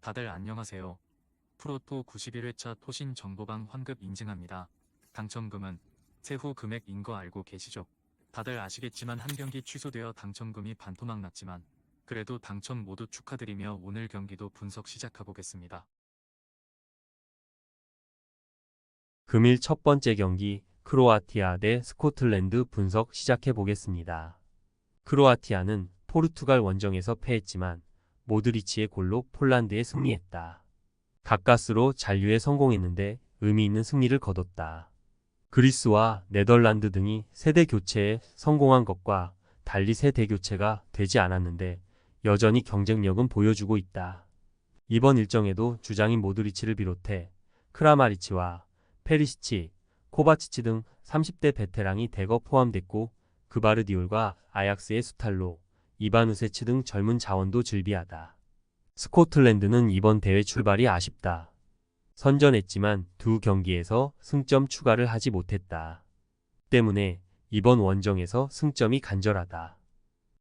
다들 안녕하세요. 프로토 91회차 토신 정보방 환급 인증합니다. 당첨금은 세후 금액인 거 알고 계시죠? 다들 아시겠지만 한 경기 취소되어 당첨금이 반토막 났지만 그래도 당첨 모두 축하드리며 오늘 경기도 분석 시작해보겠습니다. 금일 첫 번째 경기 크로아티아 대 스코틀랜드 분석 시작해 보겠습니다. 크로아티아는 포르투갈 원정에서 패했지만 모드리치의 골로 폴란드에 승리했다. 가까스로 잔류에 성공했는데 의미 있는 승리를 거뒀다. 그리스와 네덜란드 등이 세대 교체에 성공한 것과 달리 세대 교체가 되지 않았는데 여전히 경쟁력은 보여주고 있다. 이번 일정에도 주장인 모드리치를 비롯해 크라마리치와 페리시치, 코바치치 등 30대 베테랑이 대거 포함됐고 그바르디올과 아약스의 수탈로, 이바누세츠 등 젊은 자원도 즐비하다. 스코틀랜드는 이번 대회 출발이 아쉽다. 선전했지만 두 경기에서 승점 추가를 하지 못했다. 때문에 이번 원정에서 승점이 간절하다.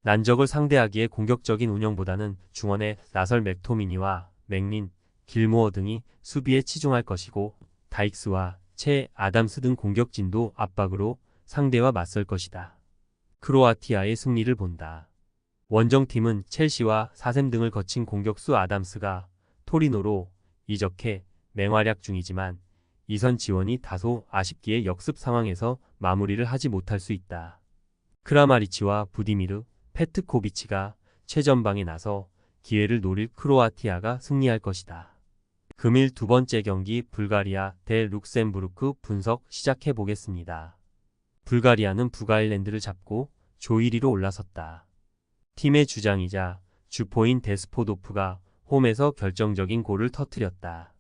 난적을 상대하기에 공격적인 운영보다는 중원에 나설 맥토미니와 맥린, 길모어 등이 수비에 치중할 것이고 다익스와 채 아담스 등 공격진도 압박으로 상대와 맞설 것이다. 크로아티아의 승리를 본다. 원정팀은 첼시와 4셈 등을 거친 공격수 아담스가 토리노로 이적해 맹활약 중이지만 이선 지원이 다소 아쉽기에 역습 상황에서 마무리를 하지 못할 수 있다. 크라마리치와 부디미르, 페트코비치가 최전방에 나서 기회를 노릴 크로아티아가 승리할 것이다. 금일 두 번째 경기 불가리아 대 룩셈부르크 분석 시작해 보겠습니다. 불가리아는 북아일랜드를 잡고 조 1위로 올라섰다. 팀의 주장이자 주포인 데스포도프가 홈에서 결정적인 골을 터뜨렸다.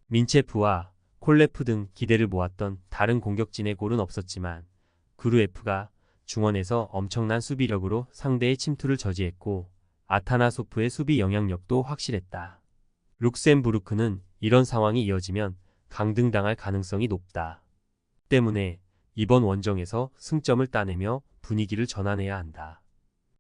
민체프와 콜레프 등 기대를 모았던 다른 공격진의 골은 없었지만 그루에프가 중원에서 엄청난 수비력으로 상대의 침투를 저지했고 아타나소프의 수비 영향력도 확실했다. 룩셈부르크는 이런 상황이 이어지면 강등당할 가능성이 높다. 때문에 이번 원정에서 승점을 따내며 분위기를 전환해야 한다.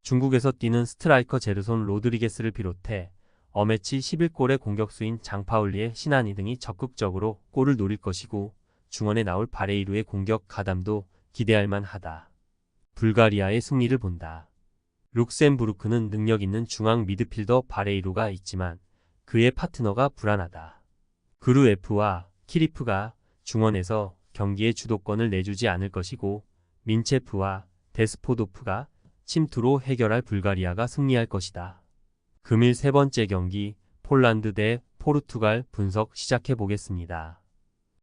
중국에서 뛰는 스트라이커 제르손 로드리게스를 비롯해 어매치 11골의 공격수인 장파울리의 신한이 등이 적극적으로 골을 노릴 것이고 중원에 나올 바레이루의 공격 가담도 기대할 만하다. 불가리아의 승리를 본다. 룩셈부르크는 능력 있는 중앙 미드필더 바레이루가 있지만 그의 파트너가 불안하다. 그루에프와 키리프가 중원에서 경기의 주도권을 내주지 않을 것이고 민체프와 데스포도프가 침투로 해결할 불가리아가 승리할 것이다. 금일 세 번째 경기 폴란드 대 포르투갈 분석 시작해 보겠습니다.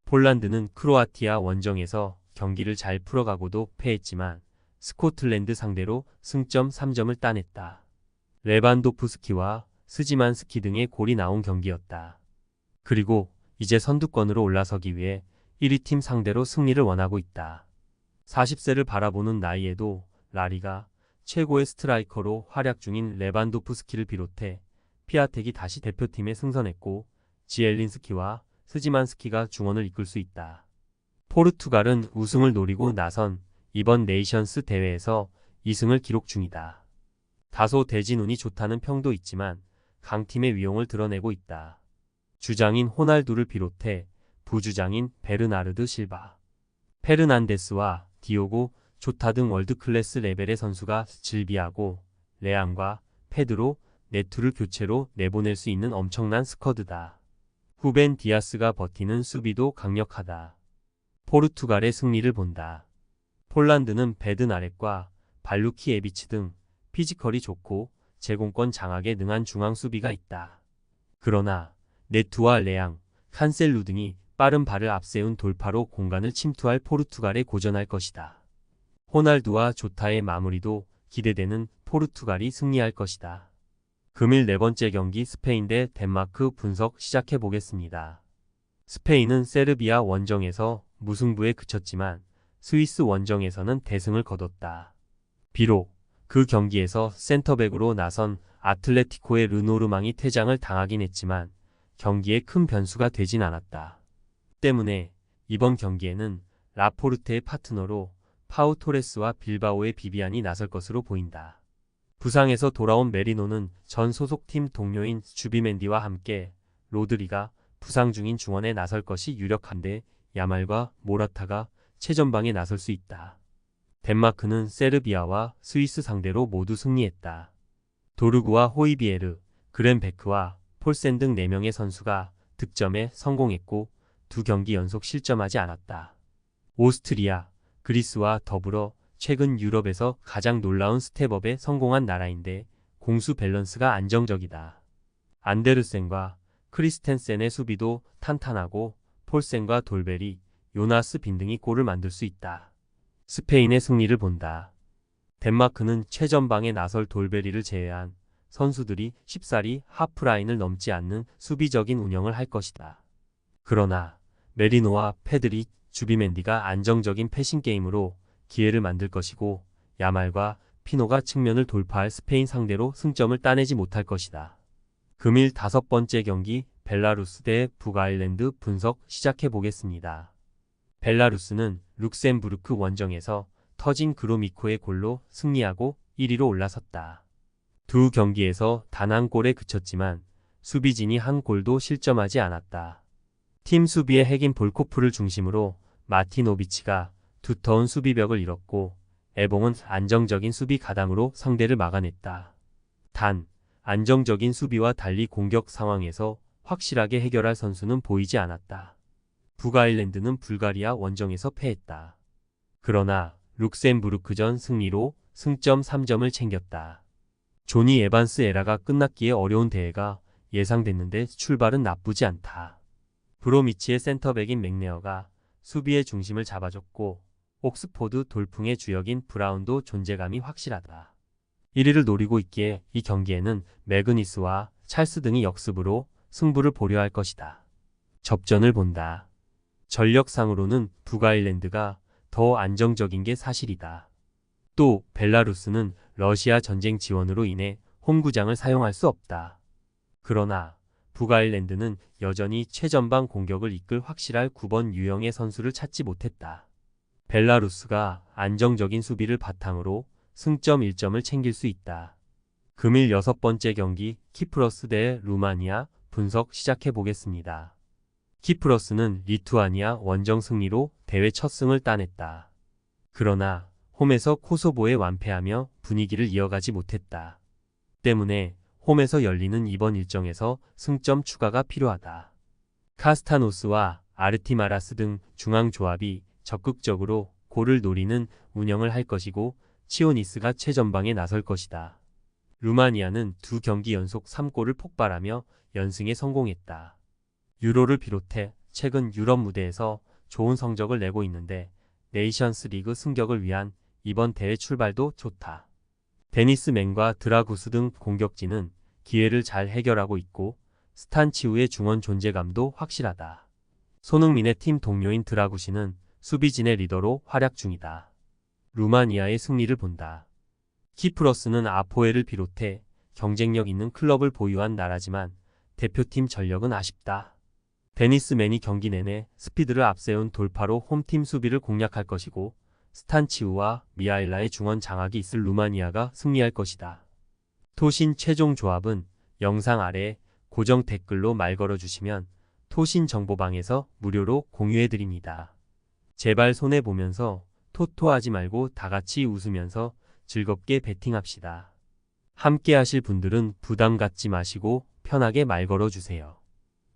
폴란드는 크로아티아 원정에서 경기를 잘 풀어가고도 패했지만 스코틀랜드 상대로 승점 3점을 따냈다. 레반도프스키와 스지만스키 등의 골이 나온 경기였다. 그리고 이제 선두권으로 올라서기 위해 1위 팀 상대로 승리를 원하고 있다. 40세를 바라보는 나이에도 라리가 최고의 스트라이커로 활약 중인 레반도프스키를 비롯해 피아텍이 다시 대표팀에 승선했고 지엘린스키와 스지만스키가 중원을 이끌 수 있다. 포르투갈은 우승을 노리고 나선 이번 네이션스 대회에서 2승을 기록 중이다. 다소 대진운이 좋다는 평도 있지만 강팀의 위용을 드러내고 있다. 주장인 호날두를 비롯해 부주장인 베르나르드 실바, 페르난데스와 디오고 조타 등 월드클래스 레벨의 선수가 즐비하고 레앙과 페드로, 네투를 교체로 내보낼 수 있는 엄청난 스쿼드다. 후벤 디아스가 버티는 수비도 강력하다. 포르투갈의 승리를 본다. 폴란드는 베드나렛과 발루키 에비치 등 피지컬이 좋고 제공권 장악에 능한 중앙 수비가 있다. 그러나 네투와 레앙, 칸셀루 등이 빠른 발을 앞세운 돌파로 공간을 침투할 포르투갈에 고전할 것이다. 호날두와 조타의 마무리도 기대되는 포르투갈이 승리할 것이다. 금일 네 번째 경기 스페인 대 덴마크 분석 시작해 보겠습니다. 스페인은 세르비아 원정에서 무승부에 그쳤지만 스위스 원정에서는 대승을 거뒀다. 비록 그 경기에서 센터백으로 나선 아틀레티코의 르노르망이 퇴장을 당하긴 했지만 경기에 큰 변수가 되진 않았다. 때문에 이번 경기에는 라포르테의 파트너로 파우 토레스와 빌바오의 비비안이 나설 것으로 보인다. 부상에서 돌아온 메리노는 전 소속팀 동료인 주비멘디와 함께 로드리가 부상 중인 중원에 나설 것이 유력한데 야말과 모라타가 최전방에 나설 수 있다. 덴마크는 세르비아와 스위스 상대로 모두 승리했다. 도르구와 호이비에르, 그렌베크와 폴센 등 4명의 선수가 득점에 성공했고 두 경기 연속 실점하지 않았다. 오스트리아, 그리스와 더불어 최근 유럽에서 가장 놀라운 스텝업에 성공한 나라인데 공수 밸런스가 안정적이다. 안데르센과 크리스텐센의 수비도 탄탄하고 폴센과 돌베리, 요나스 빈 등이 골을 만들 수 있다. 스페인의 승리를 본다. 덴마크는 최전방에 나설 돌베리를 제외한 선수들이 쉽사리 하프라인을 넘지 않는 수비적인 운영을 할 것이다. 그러나 메리노와 페드리, 주비멘디가 안정적인 패싱 게임으로 기회를 만들 것이고 야말과 피노가 측면을 돌파할 스페인 상대로 승점을 따내지 못할 것이다. 금일 5번째 경기 벨라루스 대 북아일랜드 분석 시작해 보겠습니다. 벨라루스는 룩셈부르크 원정에서 터진 그로미코의 골로 승리하고 1위로 올라섰다. 두 경기에서 단 한 골에 그쳤지만 수비진이 한 골도 실점하지 않았다. 팀 수비의 핵인 볼코프를 중심으로 마티노비치가 두터운 수비벽을 이뤘고 에봉은 안정적인 수비 가담으로 상대를 막아냈다. 단, 안정적인 수비와 달리 공격 상황에서 확실하게 해결할 선수는 보이지 않았다. 북아일랜드는 불가리아 원정에서 패했다. 그러나 룩셈부르크전 승리로 승점 3점을 챙겼다. 조니 에반스 에라가 끝났기에 어려운 대회가 예상됐는데 출발은 나쁘지 않다. 브로미치의 센터백인 맥네어가 수비의 중심을 잡아줬고 옥스포드 돌풍의 주역인 브라운도 존재감이 확실하다. 1위를 노리고 있기에 이 경기에는 매그니스와 찰스 등이 역습으로 승부를 보려 할 것이다. 접전을 본다. 전력상으로는 북아일랜드가 더 안정적인 게 사실이다. 또 벨라루스는 러시아 전쟁 지원으로 인해 홈구장을 사용할 수 없다. 그러나 북아일랜드는 여전히 최전방 공격을 이끌 확실할 9번 유형의 선수를 찾지 못했다. 벨라루스가 안정적인 수비를 바탕으로 승점 1점을 챙길 수 있다. 금일 6번째 경기 키프러스 대 루마니아 분석 시작해 보겠습니다. 키프러스는 리투아니아 원정 승리로 대회 첫 승을 따냈다. 그러나 홈에서 코소보에 완패하며 분위기를 이어가지 못했다. 때문에 홈에서 열리는 이번 일정에서 승점 추가가 필요하다. 카스타노스와 아르티마라스 등 중앙 조합이 적극적으로 골을 노리는 운영을 할 것이고 치오니스가 최전방에 나설 것이다. 루마니아는 두 경기 연속 3골을 폭발하며 연승에 성공했다. 유로를 비롯해 최근 유럽 무대에서 좋은 성적을 내고 있는데 네이션스 리그 승격을 위한 이번 대회 출발도 좋다. 데니스 맨과 드라구스 등 공격진은 기회를 잘 해결하고 있고 스탄치우의 중원 존재감도 확실하다. 손흥민의 팀 동료인 드라구시는 수비진의 리더로 활약 중이다. 루마니아의 승리를 본다. 키프러스는 아포에를 비롯해 경쟁력 있는 클럽을 보유한 나라지만 대표팀 전력은 아쉽다. 데니스 맨이 경기 내내 스피드를 앞세운 돌파로 홈팀 수비를 공략할 것이고 스탄치우와 미하일라의 중원 장악이 있을 루마니아가 승리할 것이다. 토신 최종 조합은 영상 아래 고정 댓글로 말 걸어주시면 토신 정보방에서 무료로 공유해드립니다. 제발 손해보면서 토토하지 말고 다같이 웃으면서 즐겁게 베팅합시다. 함께 하실 분들은 부담 갖지 마시고 편하게 말 걸어주세요.